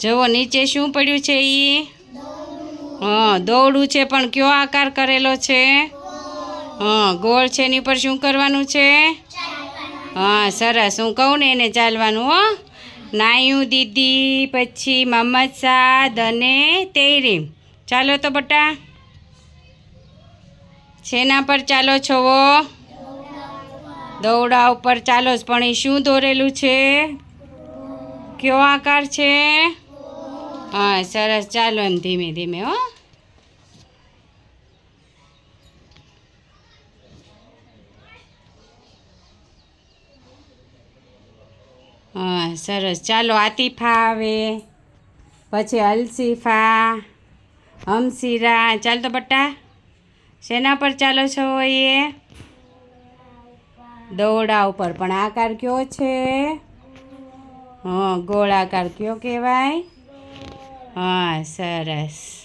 જુઓ નીચે શું પડ્યું છે એ? હા, દોરડું છે, પણ કયો આકાર કરેલો છે? હા, ગોળ છે. એની પર શું કરવાનું છે? હા, સરસ. હું કહું ને એને ચાલવાનું. હો, નાયું દીદી, પછી મોહમ્મદ સાદ અને તેરીમ. ચાલો તો બટા. શેના પર ચાલો છો? દોરડા ઉપર ચાલો. પણ એ શું દોરેલું છે? કયો આકાર છે? હા, સરસ. ચાલો એમ ધીમે ધીમે. હો, હા, સરસ. ચાલો આતિફા આવે, પછી અલસીફા, હમસીરા. ચાલ તો બટા. શેના પર ચાલો છો? એ દોરડા ઉપર. પણ આકાર કયો છે? હા, ગોળાકાર. કયો કહેવાય? હા, સરસ.